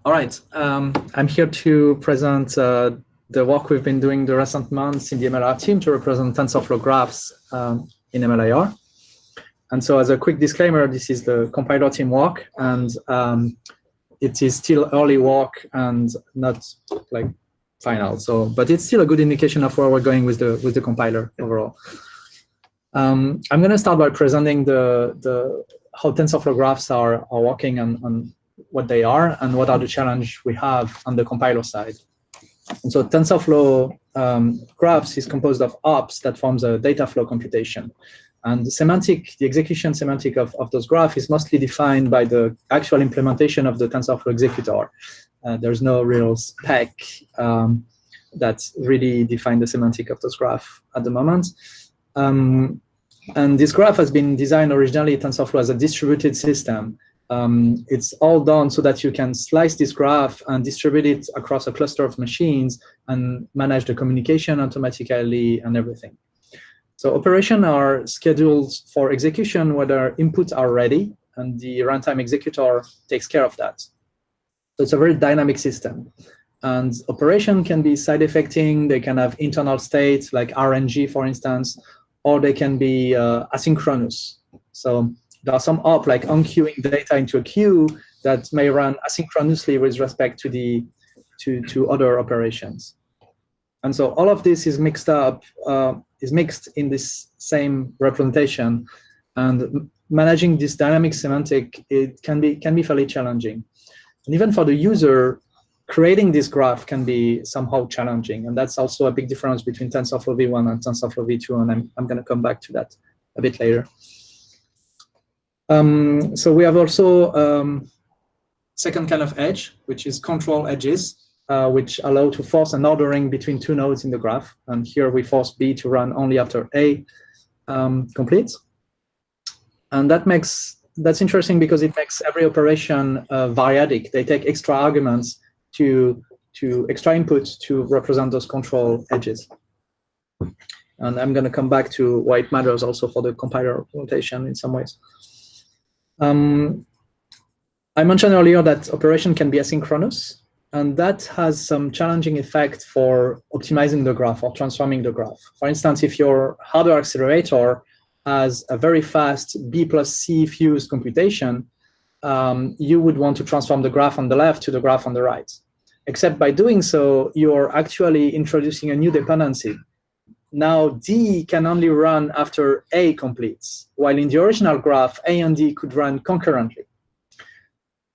All right, I'm here to present the work we've been doing the recent months in the MLIR team to represent TensorFlow graphs in MLIR. And so as a quick disclaimer, this is the compiler team work, and it is still early work and not like final. So, but it's still a good indication of where we're going with the compiler overall. I'm going to start by presenting how TensorFlow graphs are working on what they are and what are the challenges we have on the compiler side. And so TensorFlow graphs is composed of ops that forms a data flow computation. And the execution semantic of those graphs is mostly defined by the actual implementation of the TensorFlow executor. There's no real spec that really defines the semantic of those graphs at the moment. And this graph has been designed originally, TensorFlow, as a distributed system. It's all done so that you can slice this graph and distribute it across a cluster of machines and manage the communication automatically and everything. So operations are scheduled for execution whether inputs are ready, and the runtime executor takes care of that. So it's a very dynamic system. And operation can be side effecting. They can have internal states like RNG, for instance, or they can be asynchronous. So there are some op like unqueuing data into a queue that may run asynchronously with respect to other operations. And so all of this is mixed up, is mixed in this same representation, and managing this dynamic semantic, it can be fairly challenging. And even for the user, creating this graph can be somehow challenging, and that's also a big difference between TensorFlow v1 and TensorFlow v2, and I'm going to come back to that a bit later. So we have also second kind of edge, which is control edges, which allow to force an ordering between two nodes in the graph. And here we force B to run only after A completes. And that's interesting because it makes every operation variadic. They take extra arguments to extra inputs to represent those control edges. And I'm going to come back to why it matters also for the compiler representation in some ways. I mentioned earlier that operation can be asynchronous, and that has some challenging effect for optimizing the graph or transforming the graph. For instance, if your hardware accelerator has a very fast B plus C fused computation, you would want to transform the graph on the left to the graph on the right. Except by doing so, you're actually introducing a new dependency. Now D can only run after A completes, while in the original graph, A and D could run concurrently.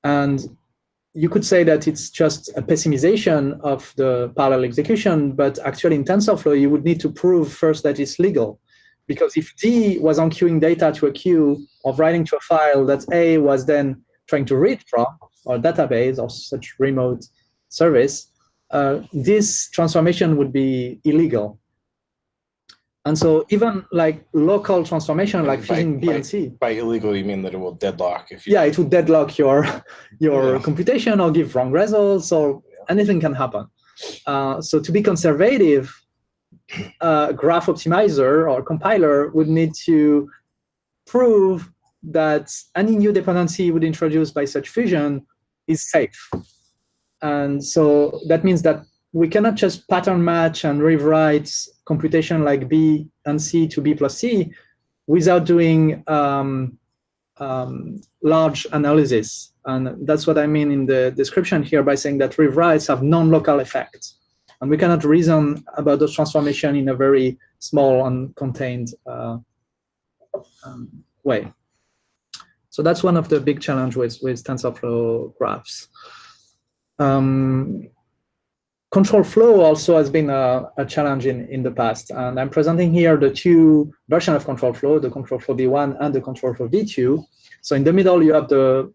And you could say that it's just a pessimization of the parallel execution, but actually in TensorFlow, you would need to prove first that it's legal. Because if D was unqueuing data to a queue or writing to a file that A was then trying to read from, or database or such remote service, this transformation would be illegal. And so even like local transformation, like fusing B and C. By illegal, you mean that it will deadlock? If you it would deadlock your computation or give wrong results, or anything can happen. So to be conservative, graph optimizer or compiler would need to prove that any new dependency you would introduce by such fusion is safe. And so that means that we cannot just pattern match and rewrite computation like B and C to B plus C without doing large analysis. And that's what I mean in the description here by saying that rewrites have non-local effects. And we cannot reason about those transformations in a very small and contained way. So that's one of the big challenges with TensorFlow graphs. Control flow also has been a challenge in the past, and I'm presenting here the two versions of control flow, the control flow v1 and the control flow v2. So in the middle, you have the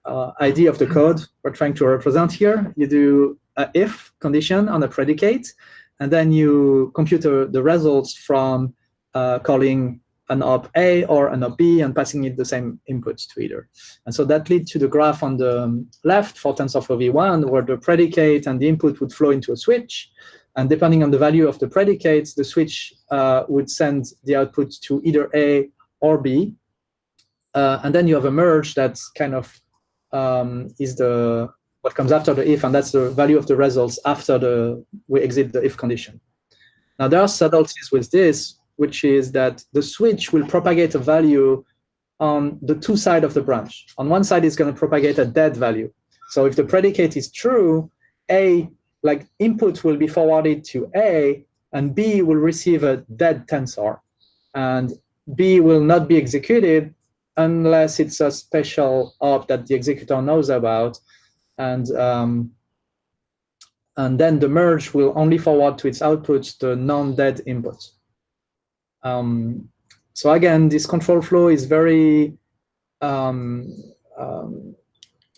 ID of the code we're trying to represent here. You do an if condition on a predicate, and then you compute the results from calling an op A or an op B and passing it the same inputs to either. And so that leads to the graph on the left for TensorFlow v1, where the predicate and the input would flow into a switch. And depending on the value of the predicates, the switch would send the output to either A or B. And then you have a merge that's kind of is what comes after the if, and that's the value of the results after we exit the if condition. Now, there are subtleties with this, which is that the switch will propagate a value on the two sides of the branch. On one side, it's going to propagate a dead value. So if the predicate is true, A, like input will be forwarded to A, and B will receive a dead tensor. And B will not be executed unless it's a special op that the executor knows about. And then the merge will only forward to its output the non-dead input. So again, this control flow is very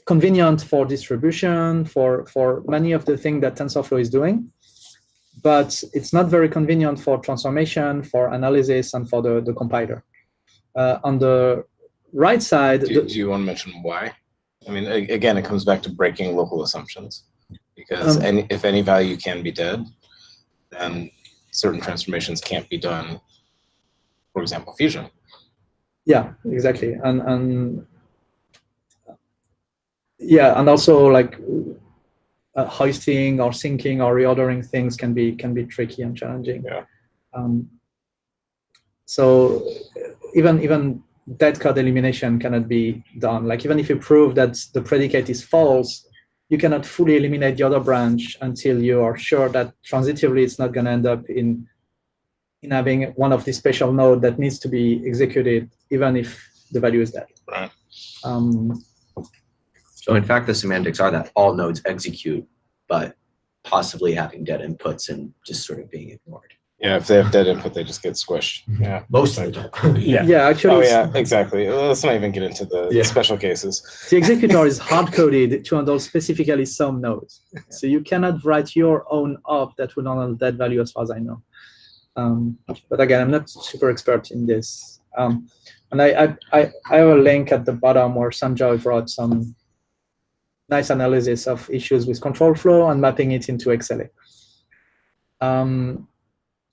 convenient for distribution, for many of the things that TensorFlow is doing, but it's not very convenient for transformation, for analysis, and for the compiler. On the right side... Do you want to mention why? I mean, again, it comes back to breaking local assumptions, because if any value can be dead, then certain transformations can't be done, for example, fusion. Yeah, exactly. And yeah, and also like hoisting or syncing or reordering things can be tricky and challenging. Yeah. So even dead code elimination cannot be done. Like even if you prove that the predicate is false, you cannot fully eliminate the other branch until you are sure that transitively it's not going to end up in having one of these special nodes that needs to be executed, even if the value is dead. Right. So in fact, the semantics are that all nodes execute, but possibly having dead inputs and just sort of being ignored. Yeah, if they have dead input, they just get squished. Yeah, most of the time. Yeah, actually. Oh yeah, exactly. Let's not even get into the special cases. The executor is hard-coded to handle specifically some nodes. So you cannot write your own op that will handle that value as far as I know. But again, I'm not super expert in this. And I have a link at the bottom where Sanjay brought some nice analysis of issues with control flow and mapping it into XLA.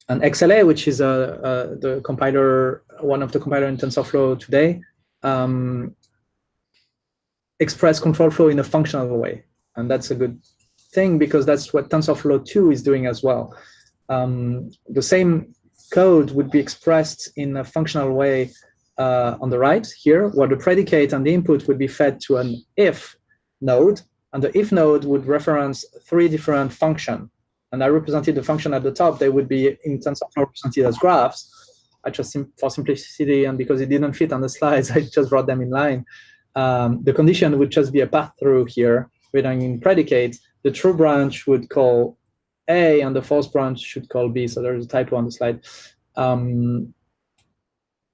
And XLA, which is the compiler, one of the compiler in TensorFlow today, express control flow in a functional way. And that's a good thing because that's what TensorFlow 2 is doing as well. The same code would be expressed in a functional way on the right here, where the predicate and the input would be fed to an if node, and the if node would reference 3 different functions. And I represented the function at the top. They would be in TensorFlow represented as graphs. I just, for simplicity and because it didn't fit on the slides, I just brought them in line. The condition would just be a path through here, written in predicate. The true branch would call A, and the false branch should call B. So there's a typo on the slide.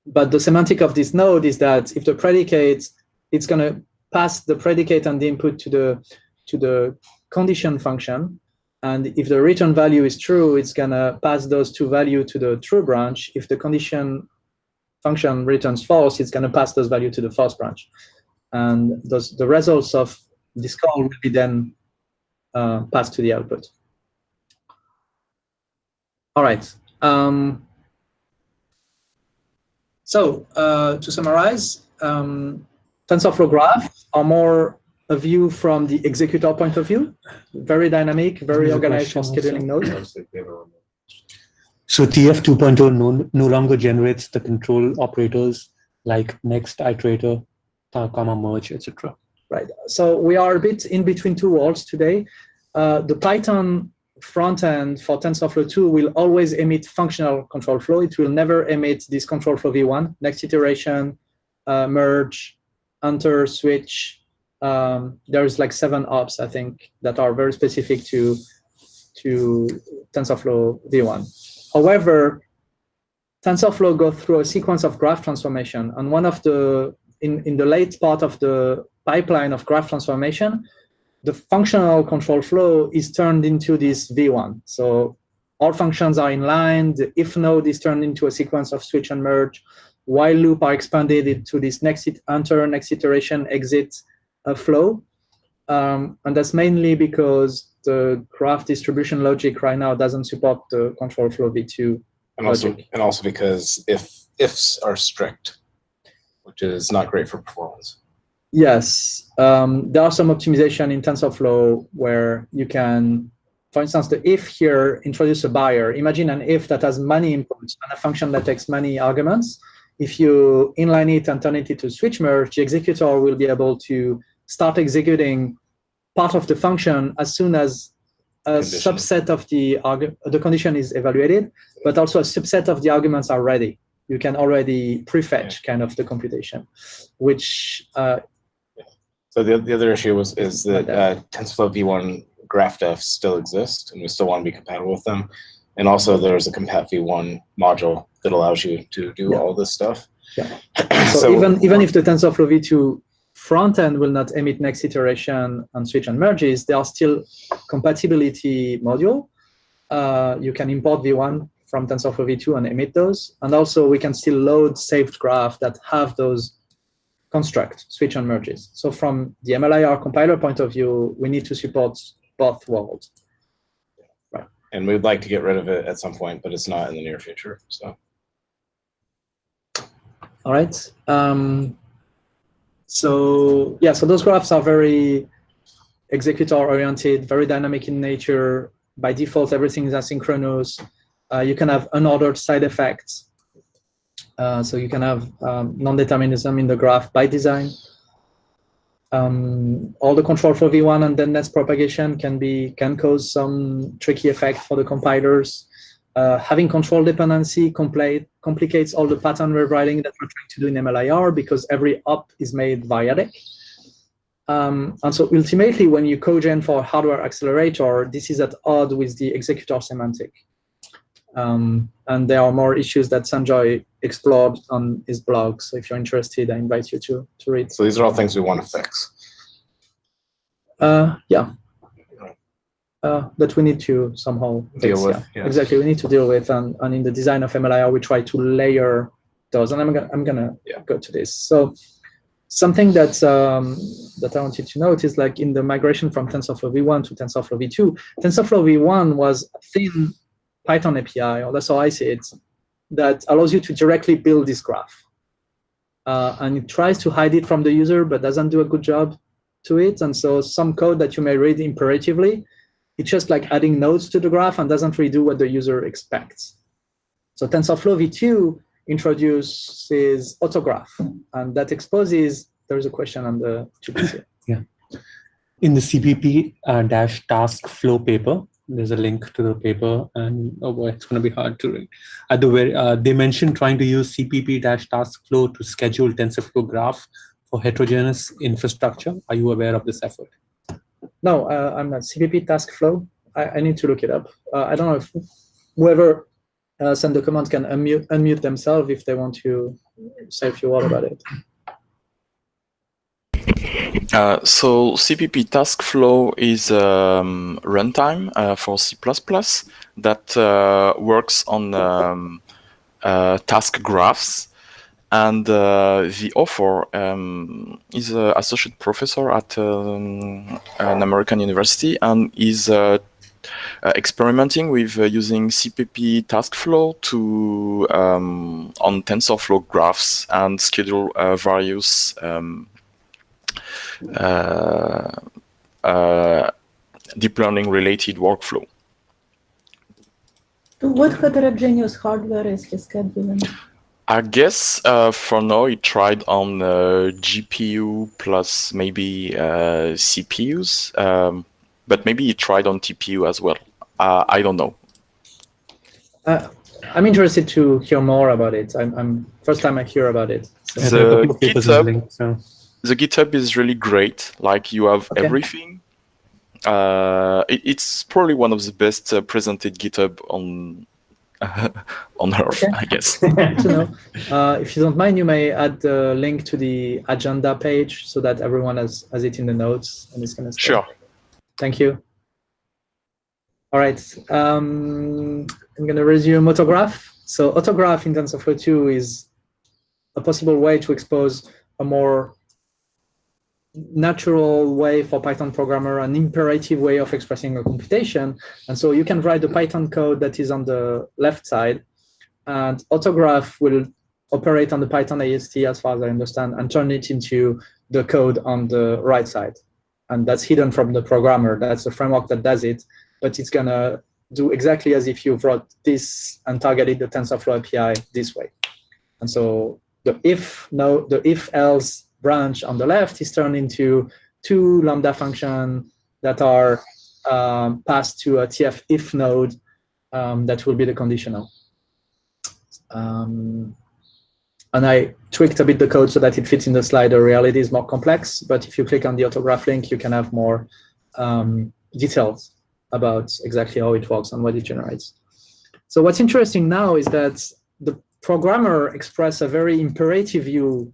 But the semantic of this node is that if the predicate, it's going to pass the predicate and the input to the condition function. And if the return value is true, it's going to pass those 2 values to the true branch. If the condition function returns false, it's going to pass those values to the false branch. And the results of this call will be then passed to the output. All right. So to summarize, TensorFlow graphs are more a view from the executor point of view, very dynamic, very organized for scheduling nodes. So TF 2.0 no longer generates the control operators like next, iterator, comma, merge, etc. Right. So we are a bit in between 2 worlds today. The Python front end for TensorFlow 2 will always emit functional control flow. It will never emit this control flow V1, next iteration, merge, enter, switch. There's like 7 ops, I think, that are very specific to TensorFlow V1. However, TensorFlow goes through a sequence of graph transformation, and one of the in the late part of the pipeline of graph transformation, the functional control flow is turned into this V1. So all functions are in line. The if node is turned into a sequence of switch and merge. While loop are expanded into this next enter, next iteration, exit flow. And that's mainly because the graph distribution logic right now doesn't support the control flow V2 logic. And also because ifs are strict, which is not great for performance. Yes, there are some optimization in TensorFlow where you can, for instance, the if here introduce a buyer. Imagine an if that has many inputs and a function that takes many arguments. If you inline it and turn it into switch merge, the executor will be able to start executing part of the function as soon as a subset of the condition is evaluated, but also a subset of the arguments are ready. You can already prefetch kind of the computation, which. So the other issue is that TensorFlow v1 GraphDef still exist, and we still want to be compatible with them. And also, there's a compat v1 module that allows you to do all this stuff. Yeah. So even if the TensorFlow v2 front end will not emit next iteration and switch and merges, there are still compatibility module. You can import v1 from TensorFlow v2 and emit those. And also, we can still load saved graph that have those construct, switch and merges. So from the MLIR compiler point of view, we need to support both worlds. Right. And we'd like to get rid of it at some point, but it's not in the near future. So. All right. So those graphs are very executor-oriented, very dynamic in nature. By default, everything is asynchronous. You can have unordered side effects. So you can have non-determinism in the graph by design. All the control for v1 and then next propagation can cause some tricky effect for the compilers. Having control dependency complicates all the pattern rewriting that we're trying to do in MLIR because every op is made variadic. And so ultimately, when you cogen for hardware accelerator, this is at odds with the executor semantic. And there are more issues that Sanjoy explored on his blog. So if you're interested, I invite you to read. So these are all things we want to fix. Yeah. That we need to somehow deal with. Yeah. Exactly, we need to deal with. And in the design of MLIR, we try to layer those. And I'm gonna go to this. So something that I wanted to note is like in the migration from TensorFlow v1 to TensorFlow v2, TensorFlow v1 was a thin Python API, or that's how I see it, that allows you to directly build this graph. And it tries to hide it from the user, but doesn't do a good job to it. And so some code that you may read imperatively, it's just like adding nodes to the graph and doesn't really do what the user expects. So TensorFlow v2 introduces autograph, and that exposes, there's a question on the GPT. Yeah. In the CPP-task flow paper, there's a link to the paper, and oh boy, it's going to be hard to read. At the very, they mentioned trying to use CPP-task flow to schedule TensorFlow graph for heterogeneous infrastructure. Are you aware of this effort? No, I'm not. CPP task flow. I need to look it up. I don't know if whoever sent the command can unmute themselves if they want to say a few words about it. So CPP task flow is runtime for C++ that works on task graphs. And the author is an associate professor at an American university and is experimenting with using CPP task flow to on TensorFlow graphs and schedule various deep learning related workflow. What heterogeneous hardware is he scheduling? I guess for now he tried on GPU plus maybe CPUs, but maybe he tried on TPU as well. I don't know. I'm interested to hear more about it. I'm first time I hear about it. So. The GitHub is really great. Like you have everything. It's probably one of the best presented GitHub on Earth, I guess. If you don't mind, you may add the link to the agenda page so that everyone has it in the notes and it's gonna. Sure. Thank you. All right. I'm gonna resume autograph. So autograph in TensorFlow 2 is a possible way to expose a more natural way for Python programmer, an imperative way of expressing a computation. And so you can write the Python code that is on the left side, and autograph will operate on the Python AST, as far as I understand, and turn it into the code on the right side. And that's hidden from the programmer. That's the framework that does it, but it's gonna do exactly as if you wrote this and targeted the TensorFlow API this way. And so the if-else branch on the left is turned into 2 Lambda functions that are passed to a TF if node that will be the conditional. And I tweaked a bit the code so that it fits in the slide. The reality is more complex, but if you click on the autograph link, you can have more details about exactly how it works and what it generates. So what's interesting now is that the programmer expressed a very imperative view.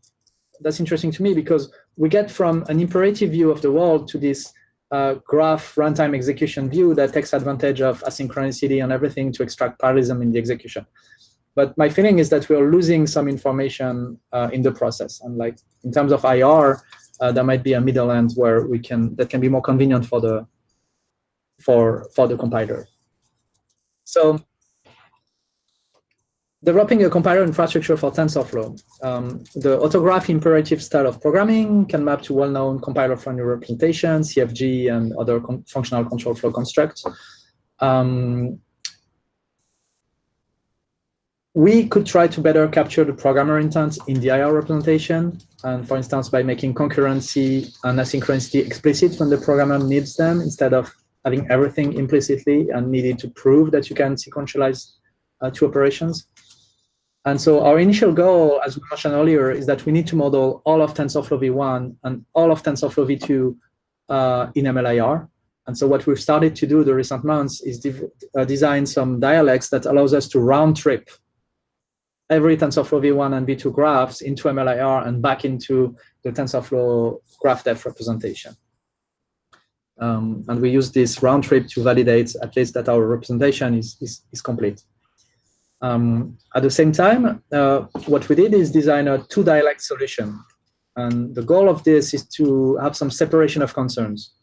That's interesting to me because we get from an imperative view of the world to this graph runtime execution view that takes advantage of asynchronicity and everything to extract parallelism in the execution. But my feeling is that we're losing some information in the process. And like in terms of IR, there might be a middle end where that can be more convenient for the compiler. So developing a compiler infrastructure for TensorFlow. The autograph imperative style of programming can map to well-known compiler-friendly representations, CFG, and other functional control flow constructs. We could try to better capture the programmer intent in the IR representation, and for instance, by making concurrency and asynchronicity explicit when the programmer needs them, instead of having everything implicitly and needing to prove that you can sequentialize 2 operations. And so our initial goal, as we mentioned earlier, is that we need to model all of TensorFlow v1 and all of TensorFlow v2 in MLIR. And so what we've started to do the recent months is design some dialects that allows us to round trip every TensorFlow v1 and v2 graphs into MLIR and back into the TensorFlow graph depth representation. And we use this round trip to validate at least that our representation is complete. At the same time, what we did is design a 2 dialect solution. And the goal of this is to have some separation of concerns.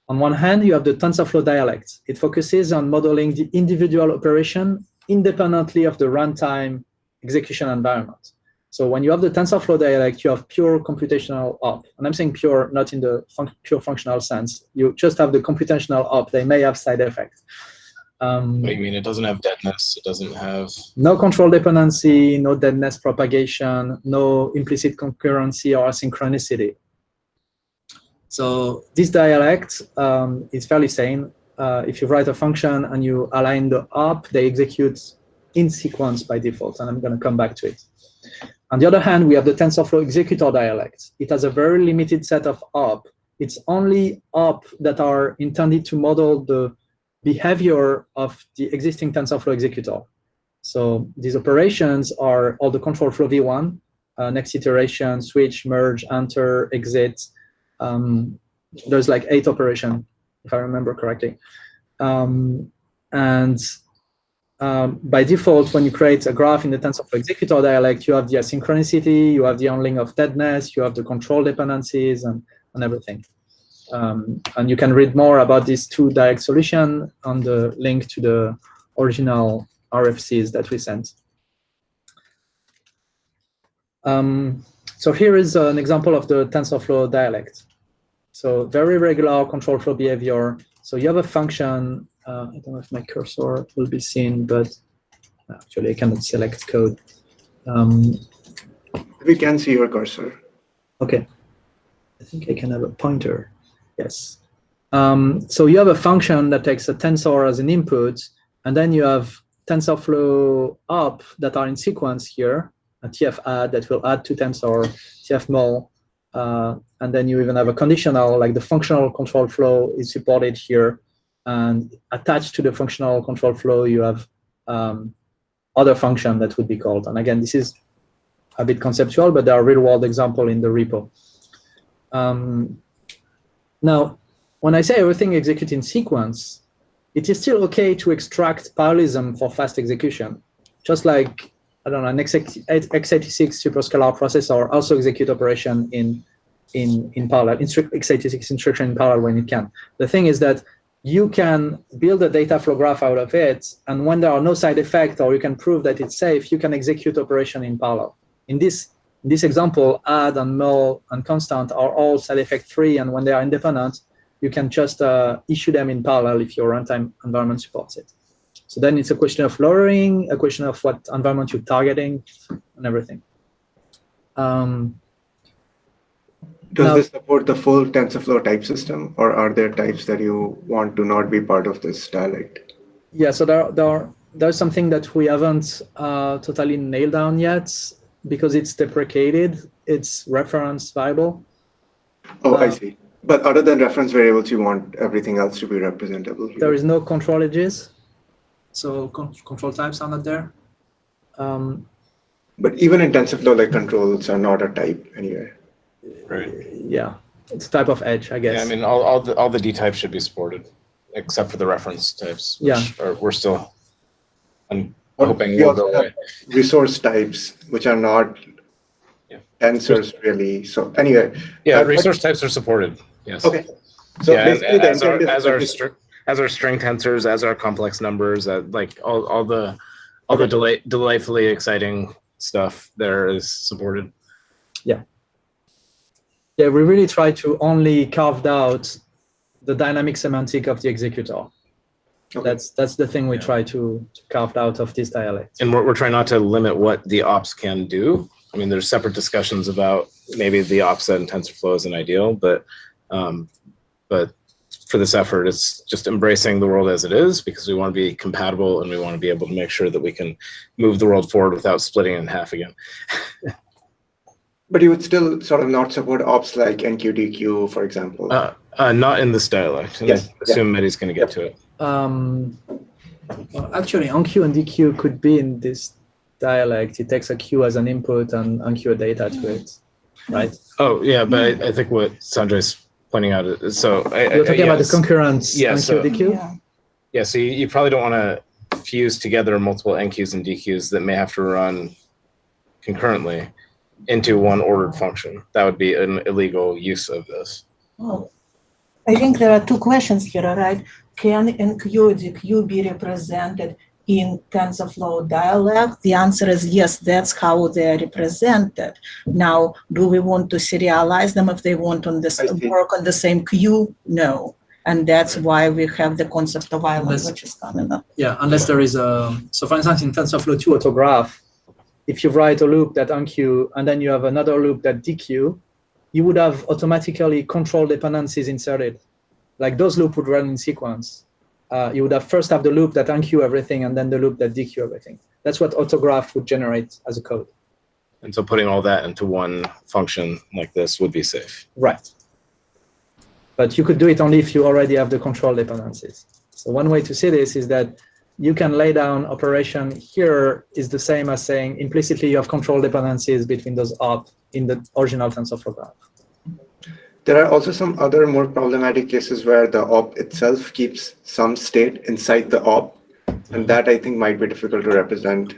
On one hand, you have the TensorFlow Dialect. It focuses on modeling the individual operation independently of the runtime execution environment. So when you have the TensorFlow Dialect, you have pure computational op. And I'm saying pure, not in the pure functional sense. You just have the computational op. They may have side effects. What do you mean? It doesn't have deadness. It doesn't have no control dependency, no deadness propagation, no implicit concurrency or asynchronicity. So this dialect is fairly sane. If you write a function and you align the op, they execute in sequence by default, and I'm going to come back to it. On the other hand, we have the TensorFlow Executor Dialect. It has a very limited set of op. It's only op that are intended to model the behavior of the existing TensorFlow executor. So these operations are all the control flow v1, next iteration, switch, merge, enter, exit. There's like 8 operations, if I remember correctly. By default, when you create a graph in the TensorFlow Executor Dialect, you have the asynchronicity, you have the handling of deadness, you have the control dependencies, and everything. And you can read more about these 2 dialect solution on the link to the original RFCs that we sent. So here is an example of the TensorFlow dialect. So very regular control flow behavior. So you have a function. I don't know if my cursor will be seen, but actually I cannot select code. We can see your cursor. Okay. I think I can have a pointer. Yes. So you have a function that takes a tensor as an input, and then you have TensorFlow op that are in sequence here, a TF add that will add to tensor, TF mul, and then you even have a conditional, like the functional control flow is supported here, and attached to the functional control flow, you have other function that would be called. And again, this is a bit conceptual, but there are real-world example in the repo. Now, when I say everything execute in sequence, it is still okay to extract parallelism for fast execution. Just like, I don't know, an x86 superscalar processor also execute operation in parallel, x86 instruction in parallel when it can. The thing is that you can build a data flow graph out of it, and when there are no side effects, or you can prove that it's safe, you can execute operation in parallel. In this example, add and null and constant are all side effect free, and when they are independent, you can just issue them in parallel if your runtime environment supports it. So then it's a question of lowering, a question of what environment you're targeting, and everything. Does this support the full TensorFlow type system, or are there types that you want to not be part of this dialect? Yeah, so there's something that we haven't totally nailed down yet because it's deprecated. It's reference variable. Oh, I see. But other than reference variables, you want everything else to be representable here. There is no control edges, so control types are not there. But even in TensorFlow, like controls are not a type anyway. Right. Yeah, it's a type of edge, I guess. Yeah, I mean, all the D types should be supported, except for the reference types. Which we're still hoping will go away. Resource types, which are not tensors really. So anyway. Yeah, resource types are supported. Yes. Okay. So yeah, basically as our string tensors, as our complex numbers, like all the delightfully exciting stuff there is supported. Yeah. Yeah, we really try to only carve out the dynamic semantic of the executor. Okay. That's the thing we try to carve out of this dialect. And we're trying not to limit what the ops can do. I mean, there's separate discussions about maybe the ops set in TensorFlow isn't ideal, but for this effort, it's just embracing the world as it is because we want to be compatible and we want to be able to make sure that we can move the world forward without splitting it in half again. But you would still sort of not support ops like NQDQ, for example. Not in this dialect. And yes. I assume Mehdi's going to get to it. Well, actually, onQ and DQ could be in this dialect. It takes a Q as an input and onQ a data to it, right? Oh, yeah, but I think what Sanjay's pointing out is, so you're talking about the concurrence onQ, DQ? Yeah, so you probably don't want to fuse together multiple NQs and DQs that may have to run concurrently into one ordered function. That would be an illegal use of this. Oh, I think there are two questions here, right? Can NQ and DQ be represented in TensorFlow Dialect? The answer is yes, that's how they're represented. Now, do we want to serialize them if they want on this work on the same queue? No. And that's why we have the concept of island, which is coming up. Yeah, unless there is a, so for instance, in TensorFlow 2 autograph, if you write a loop that onQ and then you have another loop that DQ, you would have automatically control dependencies inserted. Like those loops would run in sequence. You would have first have the loop that onQ everything and then the loop that DQ everything. That's what autograph would generate as a code. And so putting all that into one function like this would be safe. Right. But you could do it only if you already have the control dependencies. So one way to see this is that you can lay down operation here is the same as saying implicitly you have control dependencies between those op in the original TensorFlow graph. There are also some other more problematic cases where the op itself keeps some state inside the op, and that I think might be difficult to represent.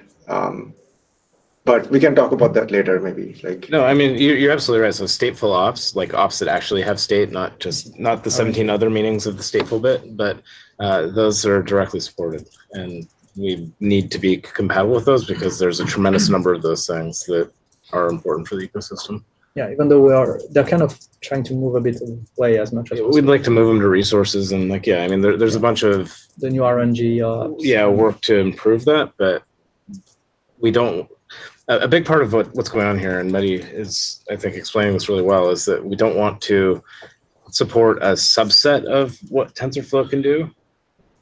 But we can talk about that later, maybe. Like no, I mean you're absolutely right. So stateful ops, like ops that actually have state, not the 17 other meanings of the stateful bit, but those are directly supported, and we need to be compatible with those because there's a tremendous number of those things that are important for the ecosystem. Yeah, even though they're kind of trying to move a bit away as much as possible. We'd like to move them to resources and like, yeah, I mean, there's a bunch of the new RNG. Work to improve that, but we don't. A big part of what's going on here, and Mehdi is, I think, explaining this really well, is that we don't want to support a subset of what TensorFlow can do.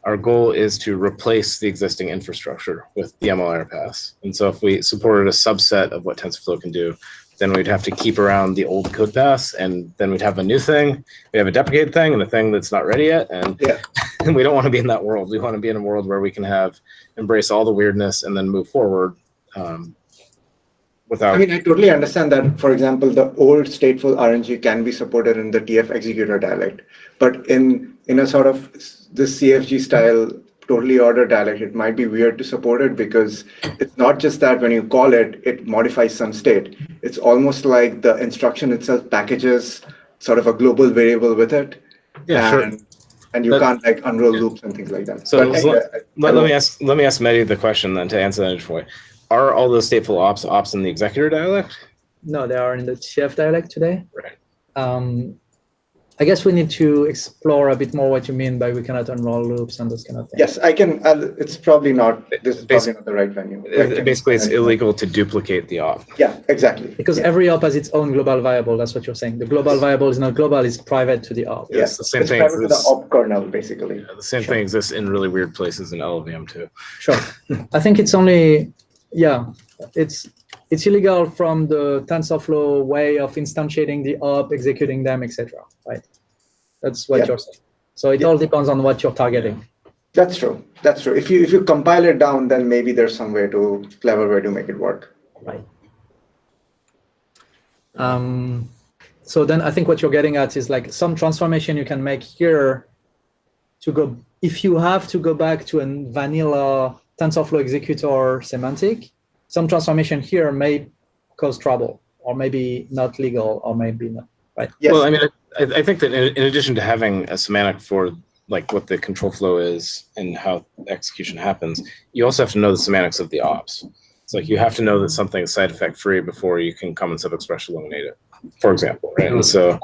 Our goal is to replace the existing infrastructure with the MLIR paths. And so if we supported a subset of what TensorFlow can do, then we'd have to keep around the old code paths, and then we'd have a new thing. We have a deprecated thing and a thing that's not ready yet. And we don't want to be in that world. We want to be in a world where we can embrace all the weirdness and then move forward. I mean, I totally understand that, for example, the old stateful RNG can be supported in the TF Executor Dialect, but in a sort of this CFG style, totally ordered dialect, it might be weird to support it because it's not just that when you call it, it modifies some state. It's almost like the instruction itself packages sort of a global variable with it. Yeah, sure. And you can't like unroll loops and things like that. So let me ask Mehdi the question then to answer that way. are all those stateful ops in the executor dialect? No, they are in the TF dialect today. Right. I guess we need to explore a bit more what you mean by we cannot unroll loops and those kind of things. Yes, I can. It's probably not. This is probably not the right venue. Basically, it's illegal to duplicate the op. Yeah, exactly. Because every op has its own global variable. That's what you're saying. The global variable is not global; it's private to the op. Yes, the same it's thing private to the exists. op kernel, basically. The same thing exists in really weird places in LLVM too. Sure. I think it's only, it's illegal from the TensorFlow way of instantiating the op, executing them, etc. Right? That's what you're saying. So it all depends on what you're targeting. That's true. That's true. If you compile it down, then maybe there's some clever way to make it work. Right. So then I think what you're getting at is like some transformation you can make here to go, if you have to go back to a vanilla TensorFlow executor semantic, some transformation here may cause trouble, or maybe not legal, or maybe not, right? Yes. Well, I mean, I think that in addition to having a semantic for like what the control flow is and how execution happens, you also have to know the semantics of the ops. It's like you have to know that something is side effect free before you can come and subexpress eliminate it, for example, right? And so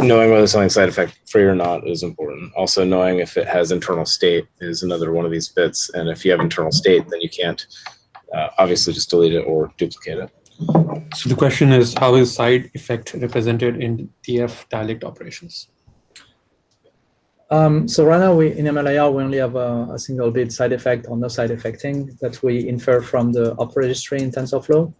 knowing whether something's side effect free or not is important. Also knowing if it has internal state is another one of these bits. And if you have internal state, then you can't obviously just delete it or duplicate it. So the question is, how is side effect represented in TF dialect operations? So right now in MLIR, we only have a single bit side effect or no side effecting that we infer from the op registry in TensorFlow.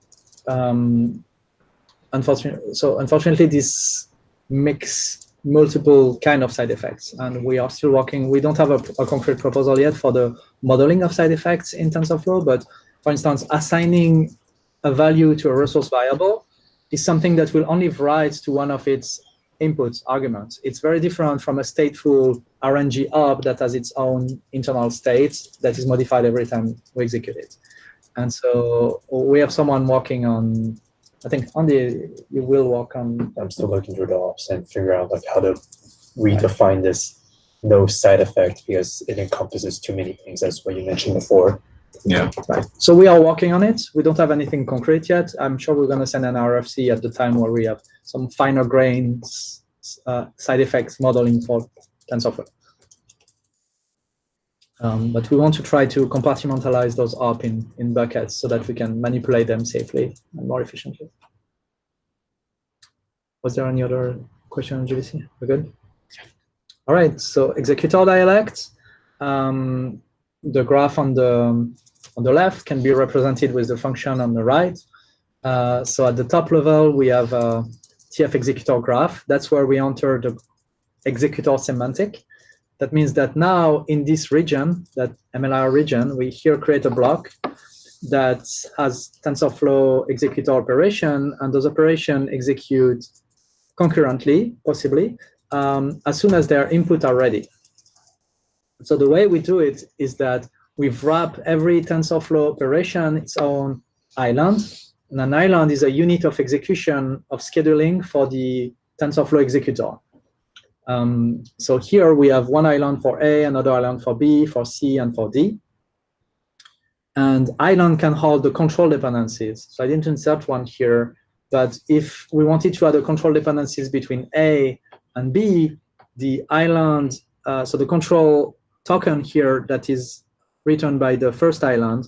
Unfortunately, this makes multiple kind of side effects, and we are still working. We don't have a concrete proposal yet for the modeling of side effects in TensorFlow, but for instance, assigning a value to a resource variable is something that will only write to one of its input arguments. It's very different from a stateful RNG op that has its own internal state that is modified every time we execute it. And so we have someone working on, I think Andy, you will work on. I'm still looking through the ops and figure out like how to redefine this no side effect, because it encompasses too many things, as what you mentioned before. Yeah. Right. So we are working on it. We don't have anything concrete yet. I'm sure we're going to send an RFC at the time where we have some finer grained side effects modeling for TensorFlow. But we want to try to compartmentalize those up in buckets so that we can manipulate them safely and more efficiently. Was there any other question on GVC? We're good? All right, so executor dialect. The graph on the left can be represented with the function on the right. So at the top level, we have a TF executor graph. That's where we enter the executor semantic. That means that now in this region, that MLIR region, we here create a block that has TensorFlow executor operation, and those operations execute concurrently, possibly, as soon as their input are ready. So the way we do it is that we wrap every TensorFlow operation its own island, and an island is a unit of execution of scheduling for the TensorFlow executor. So here we have one island for A, another island for B, for C, and for D. And island can hold the control dependencies. So I didn't insert one here, but if we wanted to add the control dependencies between A and B, the island, so the control token here that is written by the first island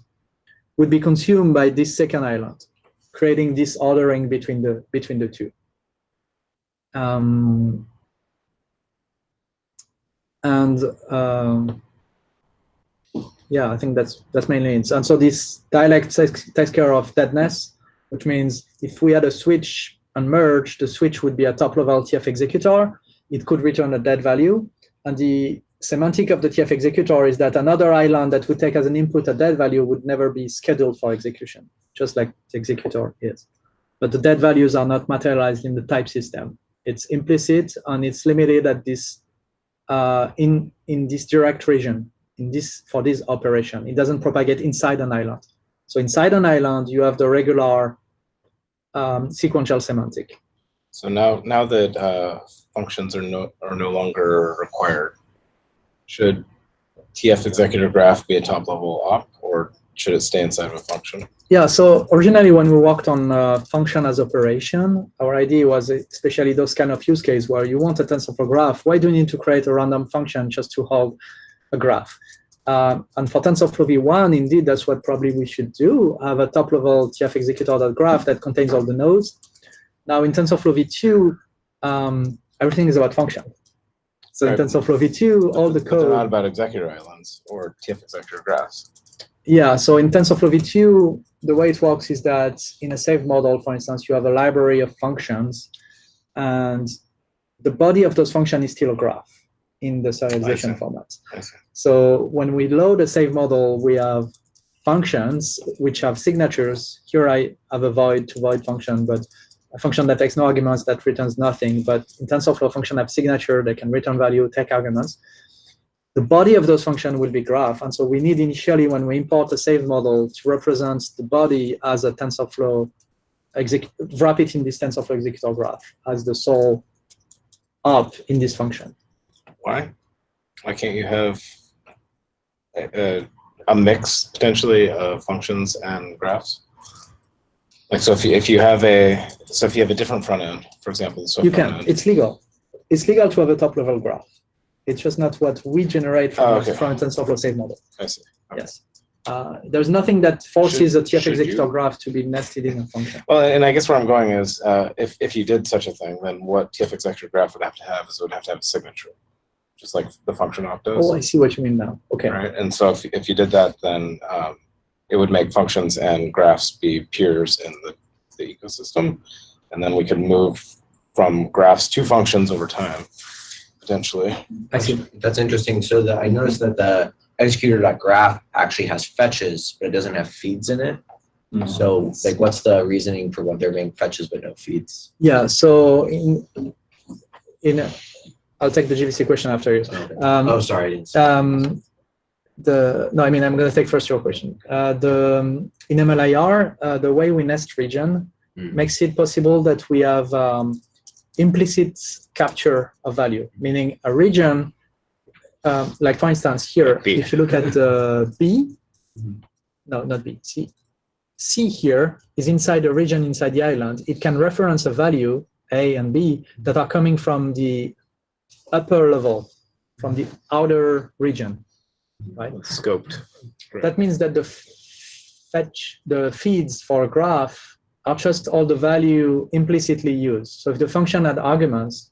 would be consumed by this second island, creating this ordering between the two. Yeah, I think that's mainly it. And so this dialect takes care of deadness, which means if we had a switch and merge, the switch would be a top-level TF executor. It could return a dead value, and the semantic of the TF executor is that another island that would take as an input a dead value would never be scheduled for execution, just like the executor is. But the dead values are not materialized in the type system. It's implicit, and it's limited at this in this direct region, for this operation. It doesn't propagate inside an island. So inside an island, you have the regular sequential semantic. So now that functions are no longer required, should TF executor graph be a top level op, or should it stay inside of a function? Yeah, so originally when we worked on function as operation, our idea was especially those kind of use case where you want a TensorFlow graph. Why do you need to create a random function just to hold a graph? And for TensorFlow v1, indeed, that's what probably we should do, have a top-level TF executor.graph that contains all the nodes. Now in TensorFlow v2, everything is about function. So in TensorFlow v2, all the code— They're not about executor islands or TF executor graphs. Yeah, so in TensorFlow v2, the way it works is that in a saved model, for instance, you have a library of functions, and the body of those functions is still a graph in the serialization format. So when we load a saved model, we have functions which have signatures. Here I have a void to void function, but a function that takes no arguments, that returns nothing. But in TensorFlow, function have signature, they can return value, take arguments. The body of those functions will be graph. And so we need initially, when we import a saved model, to represent the body as a TensorFlow, wrap it in this TensorFlow executor graph as the sole op in this function. Why? Why can't you have a mix potentially of functions and graphs? Like, so if you have a different front end, for example, you can. It's legal. It's legal to have a top level graph. It's just not what we generate from a TensorFlow save model. I see. Okay. Yes. There's nothing that forces a TF executor graph to be nested in a function. Well, and I guess where I'm going is, if you did such a thing, then what TF executor graph would have to have is it would have to have a signature, just like the function op does. Oh, I see what you mean now. Okay. Right. And so if you did that, then it would make functions and graphs be peers in the ecosystem, and then we could move from graphs to functions over time, potentially. I see. That's interesting. So I noticed that the executor.graph actually has fetches, but it doesn't have feeds in it. Mm-hmm. So, like, what's the reasoning for what there being fetches but no feeds? Yeah. So I'll take the GVC question after you. Oh, sorry. No, I mean, I'm going to take first your question. In MLIR, the way we nest region makes it possible that we have implicit capture of value, meaning a region, like for instance here, if you look at B, no, not B, C here is inside a region inside the island. It can reference a value, A and B, that are coming from the upper level, from the outer region. Right? Scoped. Right. That means that the feeds for a graph are just all the value implicitly used. So if the function had arguments,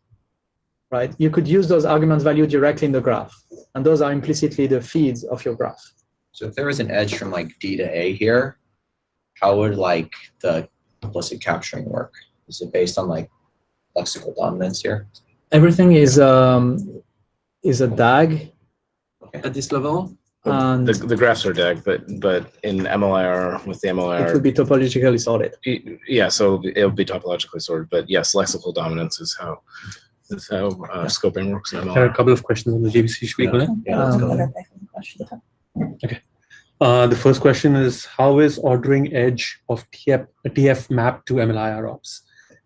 right, you could use those argument value directly in the graph, and those are implicitly the feeds of your graph. So if there was an edge from like D to A here, how would like the implicit capturing work? Is it based on like lexical dominance here? Everything is a DAG. At this level, and the graphs are DAG, but in MLIR with the MLIR, it would be topologically sorted. Yeah, so it'll be topologically sorted. But yes, lexical dominance is how scoping works in MLIR. There are a couple of questions on the GVC. Should we go in? Yeah, let's go ahead. Okay. The first question is, how is ordering edge of TF mapped to MLIR ops?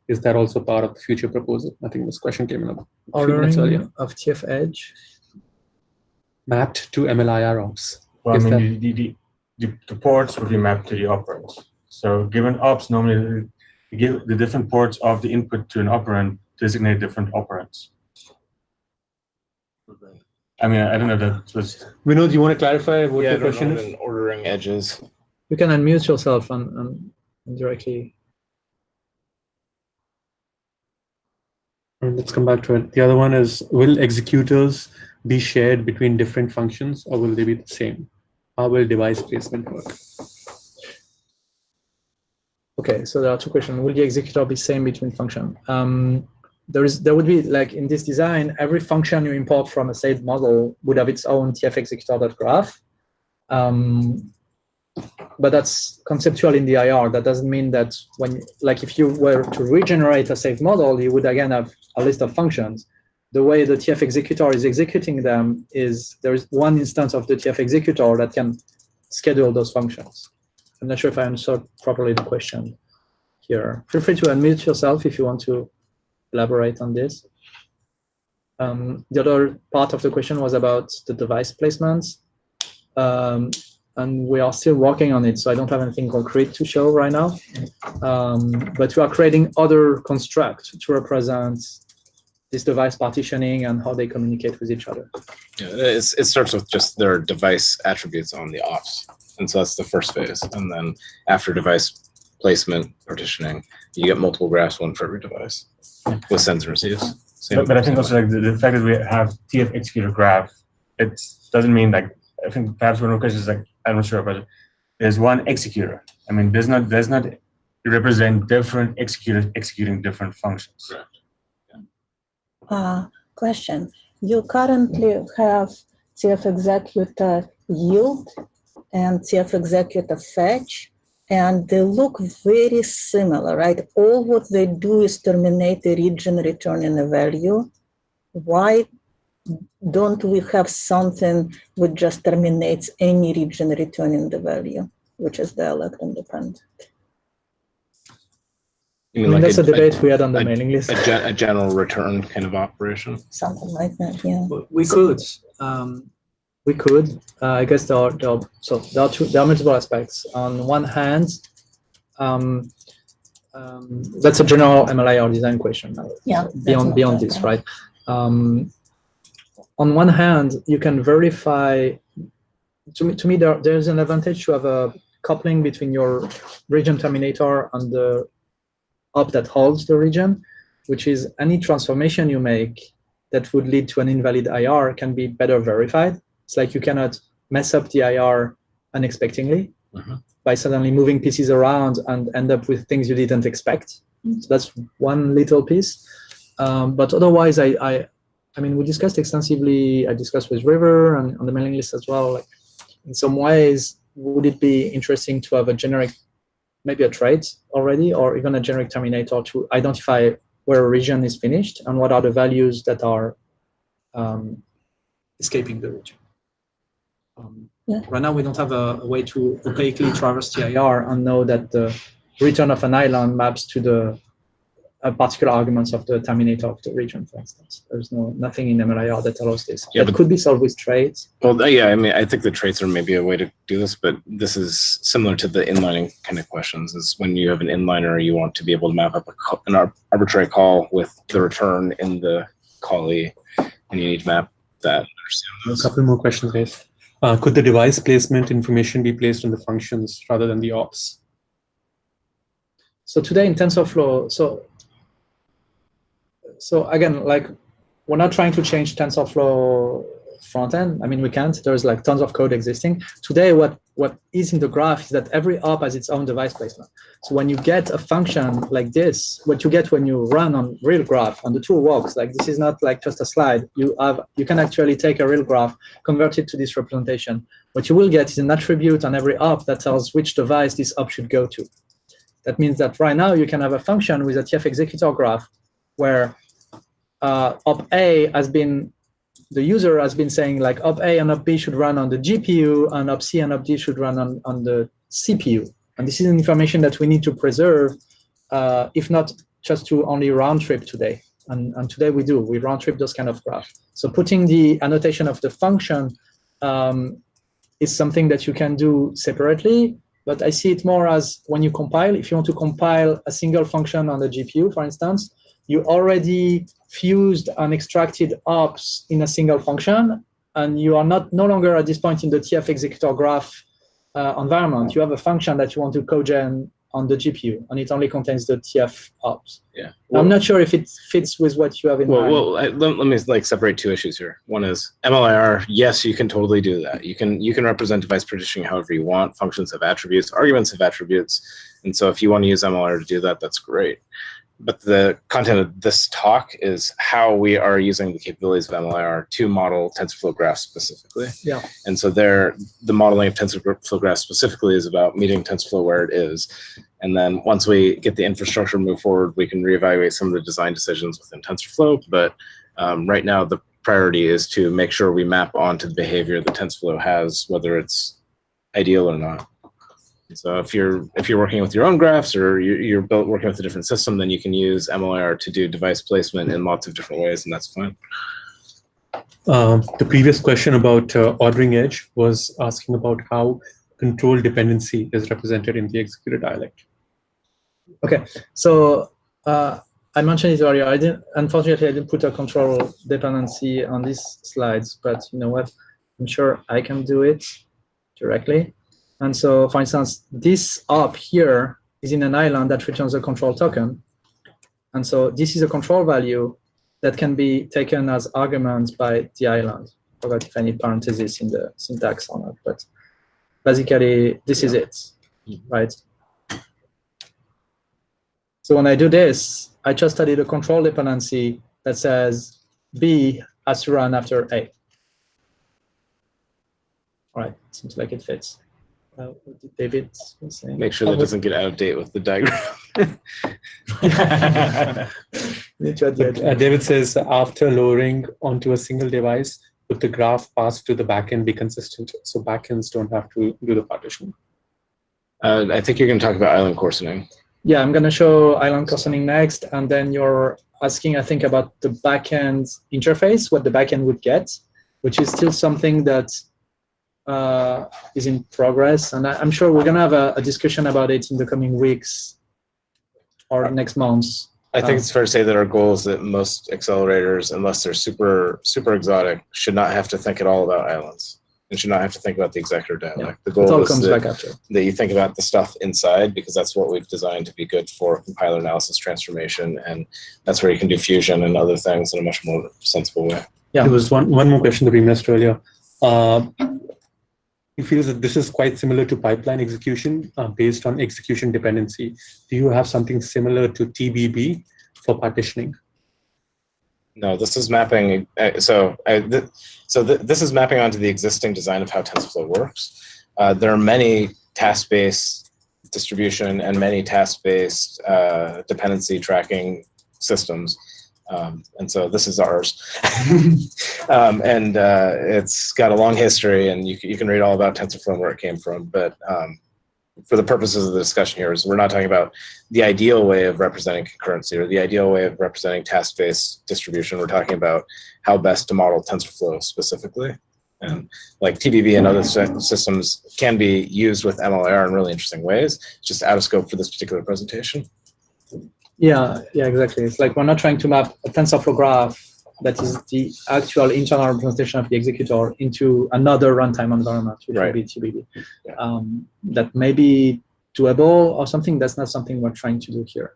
Is that also part of the future proposal? I think this question came up a few minutes earlier. Of TF edge mapped to MLIR ops. Well, I mean, the ports will be mapped to the operands. So given ops, normally give the different ports of the input to an operand designate different operands. I mean, I don't know, that was... Vinod, do you want to clarify what the question is? Ordering edges. You can unmute yourself and directly. Let's come back to it. The other one is, will executors be shared between different functions, or will they be the same? How will device placement work? Okay, so there are two questions. Will the executor be same between functions? There would be, like in this design, every function you import from a saved model would have its own TF executor.graph. But that's conceptual in the IR. That doesn't mean that if you were to regenerate a saved model, you would again have a list of functions. The way the TF executor is executing them is there is one instance of the TF executor that can schedule those functions. I'm not sure if I answered properly the question here. Feel free to unmute yourself if you want to elaborate on this. The other part of the question was about the device placements. and we are still working on it, so I don't have anything concrete to show right now. But we are creating other constructs to represent this device partitioning and how they communicate with each other. Yeah, it starts with just their device attributes on the ops. And so that's the first phase. And then after device placement partitioning, you get multiple graphs, one for every device with sends and receives. But I think also like the fact that we have TF executor graph, it doesn't mean like, I think perhaps one of the questions is like, I'm not sure, but there's one executor. I mean, does not represent different executors executing different functions. Correct. Question. You currently have TF executor yield and TF executor fetch, and they look very similar, right? All what they do is terminate the region returning a value. Why don't we have something which just terminates any region returning the value, which is dialect independent? You I mean mean, like that's a debate we had on the mailing list. a general return kind of operation? Something like that, yeah. We could. I guess there are multiple aspects. On one hand, that's a general MLIR design question. Yeah. Beyond this, right? On one hand, you can verify. To me, there's an advantage to have a coupling between your region terminator and the op that holds the region, which is any transformation you make that would lead to an invalid IR can be better verified. It's like you cannot mess up the IR unexpectedly by suddenly moving pieces around and end up with things you didn't expect. So that's one little piece. But otherwise, I mean, we discussed extensively. I discussed with River and on the mailing list as well. Like, in some ways, would it be interesting to have a generic, maybe a trait already, or even a generic terminator to identify where a region is finished and what are the values that are escaping the region? Right now, we don't have a way to opaquely traverse the IR and know that the return of an island maps to the particular arguments of the terminator of the region, for instance. There's nothing in MLIR that allows this. Yeah, that could be solved with traits. Well, yeah, I mean, I think the traits are maybe a way to do this, but this is similar to the inlining kind of questions. Is when you have an inliner, you want to be able to map up an arbitrary call with the return in the callee, and you need to map that. A couple more questions, guys. Could the device placement information be placed on the functions rather than the ops? So today in TensorFlow, so again, like, we're not trying to change TensorFlow front end. I mean, we can't. There's like tons of code existing. Today, what is in the graph is that every op has its own device placement. So when you get a function like this, what you get when you run on real graph, and the tool works, like this is not like just a slide. You can actually take a real graph, convert it to this representation. What you will get is an attribute on every op that tells which device this op should go to. That means that right now you can have a function with a TF executor graph where op A has been, the user has been saying like op A and op B should run on the GPU and op C and op D should run on the CPU. And this is information that we need to preserve, if not just to only round trip today. And today we round trip those kind of graphs. So putting the annotation of the function is something that you can do separately, but I see it more as when you compile, if you want to compile a single function on the GPU, for instance, you already fused and extracted ops in a single function, and you are no longer at this point in the TF executor graph environment. You have a function that you want to cogen on the GPU, and it only contains the TF ops. Yeah. I'm not sure if it fits with what you have in mind. Well, let me like separate two issues here. One is MLIR. Yes, you can totally do that. You can represent device partitioning however you want. Functions have attributes, arguments have attributes, and so if you want to use MLIR to do that, that's great. But the content of this talk is how we are using the capabilities of MLIR to model TensorFlow graphs specifically. Yeah. And so the modeling of TensorFlow graphs specifically is about meeting TensorFlow where it is. And then once we get the infrastructure to move forward, we can reevaluate some of the design decisions within TensorFlow. But right now, the priority is to make sure we map onto the behavior that TensorFlow has, whether it's ideal or not. So if you're working with your own graphs or you're working with a different system, then you can use MLIR to do device placement in lots of different ways, and that's fine. The previous question about ordering edge was asking about how control dependency is represented in the executor dialect. Okay, so I mentioned it earlier. Unfortunately, I didn't put a control dependency on these slides, but you know what? I'm sure I can do it directly. And so, for instance, this op here is in an island that returns a control token. And so this is a control value that can be taken as argument by the island. I forgot if I need parentheses in the syntax or not, but basically this is it, right? So when I do this, I just added a control dependency that says B has to run after A. All right, seems like it fits. What did David was saying? Make sure that doesn't get out of date with the diagram. David says, after lowering onto a single device, would the graph passed to the backend be consistent? So backends don't have to do the partitioning. I think you're going to talk about island coarsening. Yeah, I'm going to show island coarsening next, and then you're asking, I think, about the backend interface, what the backend would get, which is still something that is in progress, and I'm sure we're going to have a discussion about it in the coming weeks or next months. I think it's fair to say that our goal is that most accelerators, unless they're super exotic, should not have to think at all about islands and should not have to think about the executor dialect. Yeah. The goal it all is comes back after. that you think about the stuff inside, because that's what we've designed to be good for compiler analysis transformation, and that's where you can do fusion and other things in a much more sensible way. Yeah. There was one more question that we missed earlier. He feels that this is quite similar to pipeline execution based on execution dependency. Do you have something similar to TBB for partitioning? No, this is mapping. This is mapping onto the existing design of how TensorFlow works. There are many task-based distribution and many task-based dependency tracking systems. And so this is ours. It's got a long history, and you can read all about TensorFlow and where it came from. But for the purposes of the discussion here, we're not talking about the ideal way of representing concurrency or the ideal way of representing task-based distribution. We're talking about how best to model TensorFlow specifically. And like TBB and other systems can be used with MLIR in really interesting ways. It's just out of scope for this particular presentation. Yeah, exactly. It's like we're not trying to map a TensorFlow graph that is the actual internal representation of the executor into another runtime environment, which would be TBB. Yeah. That may be doable or something. That's not something we're trying to do here.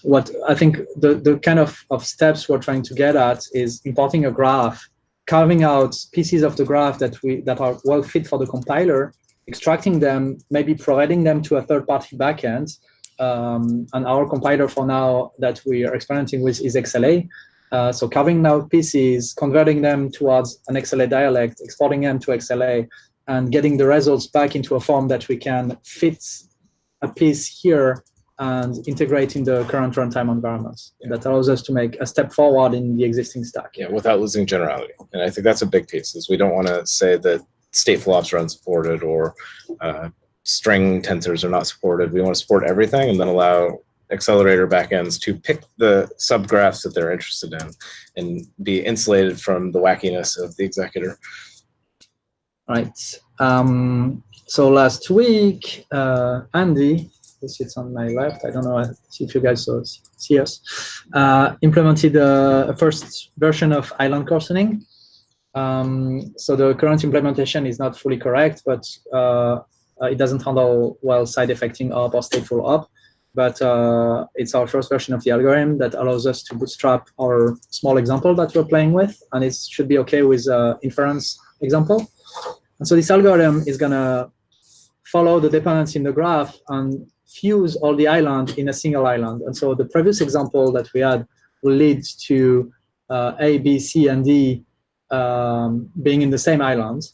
What I think the kind of steps we're trying to get at is importing a graph, carving out pieces of the graph that are well fit for the compiler, extracting them, maybe providing them to a third-party backend. And our compiler for now that we are experimenting with is XLA. So carving out pieces, converting them towards an XLA dialect, exporting them to XLA, and getting the results back into a form that we can fit a piece here and integrate in the current runtime environments. Yeah. That allows us to make a step forward in the existing stack. Yeah, without losing generality. And I think that's a big piece, is we don't want to say that stateful ops are unsupported or string tensors are not supported. We want to support everything and then allow accelerator backends to pick the subgraphs that they're interested in and be insulated from the wackiness of the executor. Right. So last week, Andy, who sits on my left, I don't know if you guys see us, implemented a first version of island coarsening. So the current implementation is not fully correct, but it doesn't handle well side-effecting op or stateful op, but it's our first version of the algorithm that allows us to bootstrap our small example that we're playing with, and it should be okay with inference example. And so this algorithm is going to follow the dependency in the graph and fuse all the island in a single island. And so the previous example that we had will lead to A, B, C, and D being in the same island.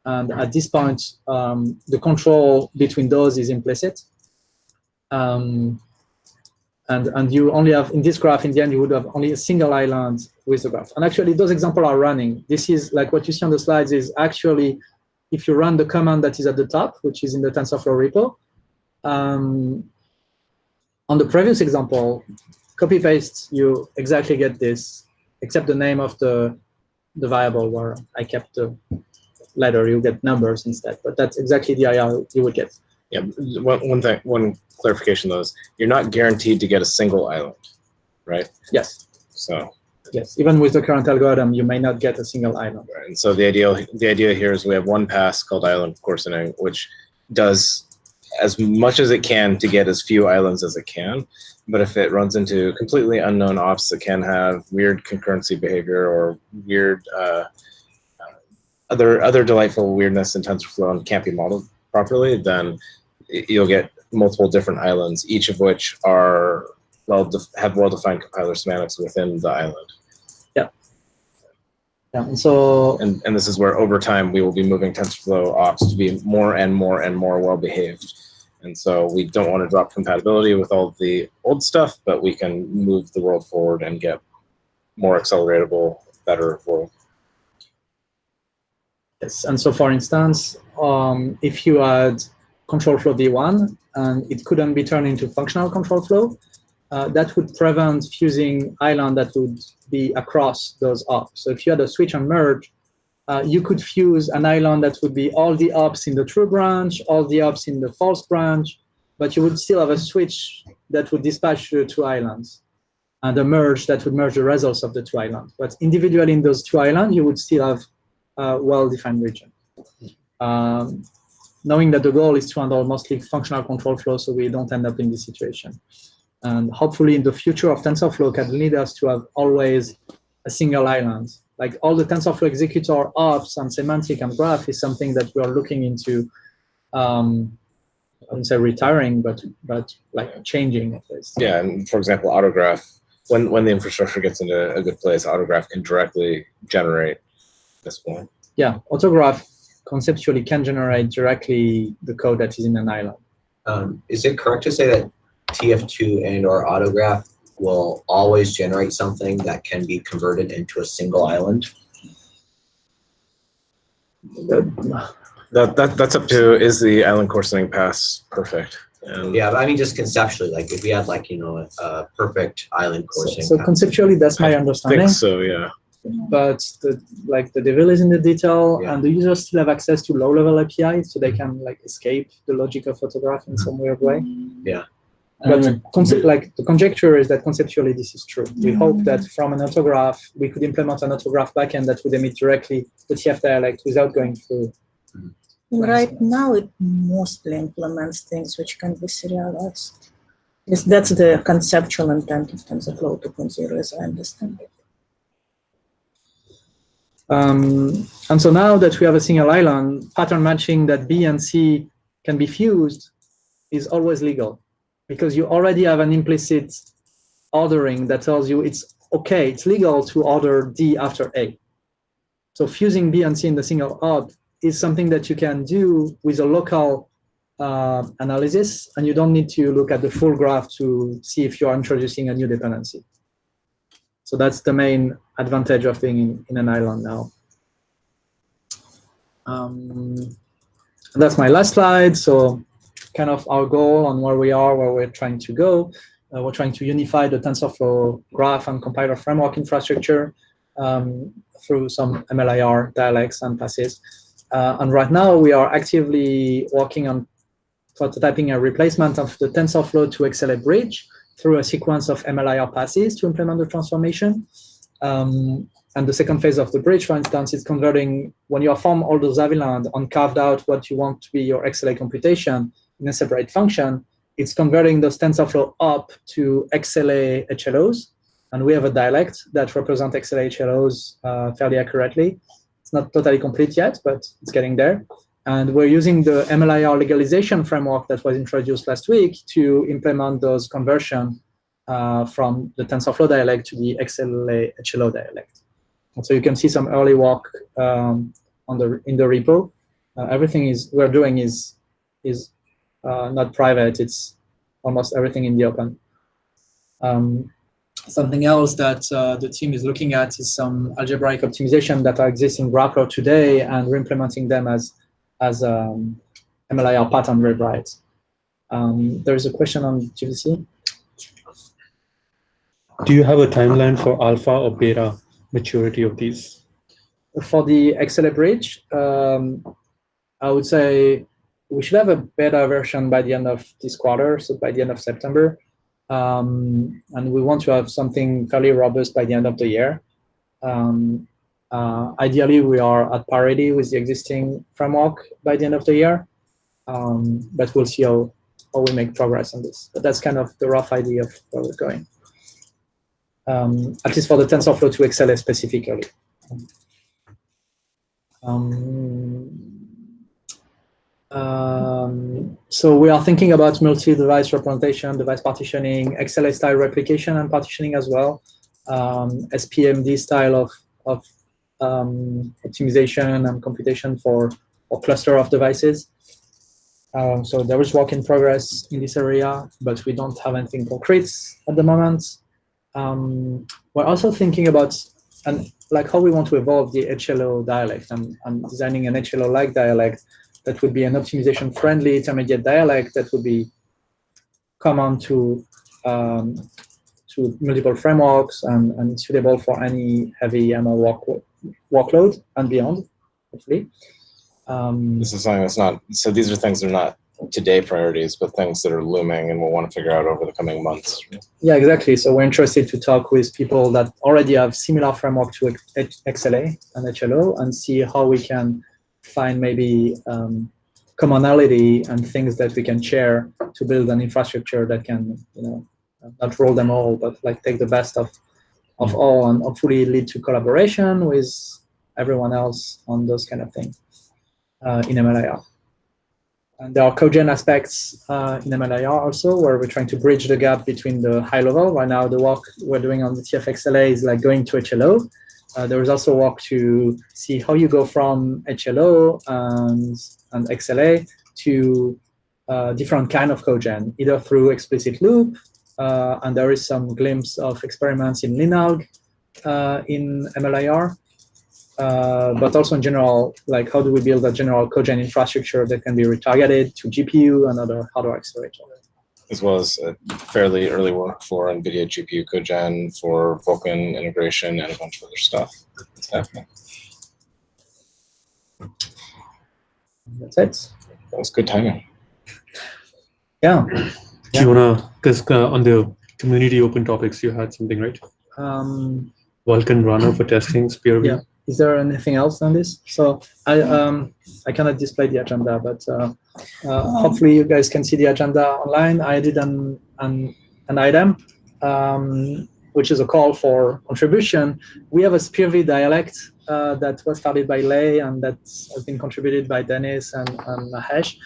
And at this point, the control between those is implicit. And you only have, in this graph, in the end, you would have only a single island with the graph. And actually, those examples are running. This is like what you see on the slides is actually, if you run the command that is at the top, which is in the TensorFlow repo, on the previous example, copy-paste, you exactly get this, except the name of the variable where I kept the later you get numbers instead. But that's exactly the IR you would get. Yeah, one clarification though is you're not guaranteed to get a single island, right? Yes. So yes, even with the current algorithm, you may not get a single island. Right. And so the idea here is we have one pass called island coarsening, which does as much as it can to get as few islands as it can. But if it runs into completely unknown ops that can have weird concurrency behavior or weird other delightful weirdness in TensorFlow and can't be modeled properly, then you'll get multiple different islands, each of which are have well-defined compiler semantics within the island. Yeah. Yeah. And so and this is where over time we will be moving TensorFlow ops to be more and more and more well-behaved. And so we don't want to drop compatibility with all the old stuff, but we can move the world forward and get more acceleratable, better world. Yes, and so for instance, if you had control flow V1 and it couldn't be turned into functional control flow, that would prevent fusing island that would be across those ops. So if you had a switch and merge, you could fuse an island that would be all the ops in the true branch, all the ops in the false branch, but you would still have a switch that would dispatch the two islands, and a merge that would merge the results of the two islands. But individually in those two islands, you would still have a well-defined region. Knowing that the goal is to handle mostly functional control flow so we don't end up in this situation. And hopefully in the future of TensorFlow can lead us to have always a single island. Like all the TensorFlow executor ops and semantic and graph is something that we are looking into, I wouldn't say retiring, but like changing at least. Yeah, and for example, autograph, when the infrastructure gets into a good place, autograph can directly generate this form. Yeah, autograph conceptually can generate directly the code that is in an island. Is it correct to say that TF2 and or autograph will always generate something that can be converted into a single island? That's up to, is the island coarsening pass perfect? Yeah, but I mean just conceptually, like if we had like, you know, a perfect island coarsening So pass. conceptually, that's my understanding. I think so, yeah. But the devil is in the detail, Yeah. and the users still have access to low-level APIs, so they can like escape the logic of photograph in some weird way. Yeah. But the conjecture is that conceptually this is true. We hope that from an autograph, we could implement an autograph backend that would emit directly the TF dialect without going through. Right now, it mostly implements things which can be serialized. Yes, that's the conceptual intent of TensorFlow 2.0, as I understand it. And so now that we have a single island, pattern matching that B and C can be fused is always legal, because you already have an implicit ordering that tells you it's okay, it's legal to order D after A. So fusing B and C in the single op is something that you can do with a local analysis, and you don't need to look at the full graph to see if you are introducing a new dependency. So that's the main advantage of being in an island now. That's my last slide. So kind of our goal on where we are, where we're trying to go. We're trying to unify the TensorFlow graph and compiler framework infrastructure through some MLIR dialects and passes. And right now we are actively working on prototyping a replacement of the TensorFlow to XLA bridge through a sequence of MLIR passes to implement the transformation. And the second phase of the bridge, for instance, is converting, when you have formed all those islands and carved out what you want to be your XLA computation in a separate function, it's converting those TensorFlow up to XLA HLOs. And we have a dialect that represents XLA HLOs fairly accurately. It's not totally complete yet, but it's getting there. And we're using the MLIR legalization framework that was introduced last week to implement those conversions from the TensorFlow dialect to the XLA HLO dialect. And so you can see some early work in the repo. Everything we're doing is not private. It's almost everything in the open. Something else that the team is looking at is some algebraic optimization that exist in Grappler today, and we're implementing them as MLIR pattern rewrites. There is a question on GVC. Do you have a timeline for alpha or beta maturity of these? for the XLA bridge, I would say we should have a beta version by the end of this quarter, so by the end of September. And we want to have something fairly robust by the end of the year. Ideally, we are at parity with the existing framework by the end of the year, but we'll see how we make progress on this. But that's kind of the rough idea of where we're going, at least for the TensorFlow to XLA specifically. So we are thinking about multi-device representation, device partitioning, XLA style replication and partitioning as well, SPMD style of optimization and computation for cluster of devices. So there is work in progress in this area, but we don't have anything concrete at the moment. We're also thinking about like how we want to evolve the HLO dialect. I'm designing an HLO-like dialect that would be an optimization-friendly intermediate dialect that would be common to multiple frameworks and suitable for any heavy ML workload and beyond, hopefully. This is something that's not, so these are things that are not today priorities, but things that are looming and we'll want to figure out over the coming months. Yeah, exactly. So we're interested to talk with people that already have similar framework to XLA and HLO and see how we can find maybe commonality and things that we can share to build an infrastructure that can, not roll them all, but like take the best of all and hopefully lead to collaboration with everyone else on those kind of things in MLIR. And there are cogen aspects in MLIR also, where we're trying to bridge the gap between the high level. Right now, the work we're doing on the TF-XLA is like going to HLO. There is also work to see how you go from HLO and XLA to different kind of cogen, either through explicit loop, and there is some glimpse of experiments in LinAlg in MLIR, but also in general, like how do we build a general cogen infrastructure that can be retargeted to GPU and other hardware accelerators. As well as fairly early work for NVIDIA GPU cogen, for Vulkan integration, and a bunch of other stuff that's happening. That's it. That was good timing. Yeah. Do you want to, because on the community open topics, you had something, right? Vulkan runner for testing, SpearV. Yeah. Is there anything else on this? So I cannot display the agenda, but hopefully you guys can see the agenda online. I did an item, which is a call for contribution. We have a SpearV dialect that was started by Lei and that has been contributed by Dennis and Mahesh.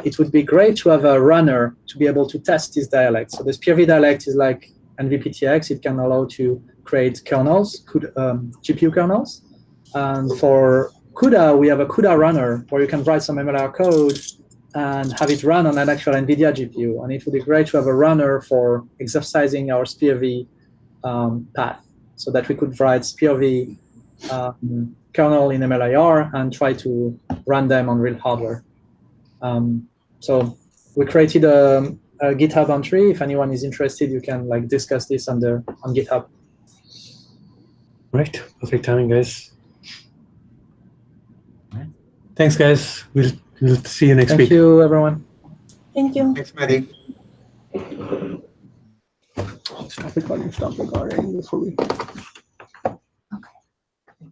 It would be great to have a runner to be able to test this dialect. So the SpearV dialect is like NVPTX. It can allow to create kernels, GPU kernels. And for CUDA, we have a CUDA runner where you can write some MLIR code and have it run on an actual NVIDIA GPU. And it would be great to have a runner for exercising our SpearV path so that we could write SpearV kernel in MLIR and try to run them on real hardware. So we created a GitHub entry. If anyone is interested, you can like discuss this on GitHub. Right, perfect timing, guys. Thanks, guys. We'll see you next week. Thank you, everyone. Thank you. Thanks, Maddie. Stop recording before we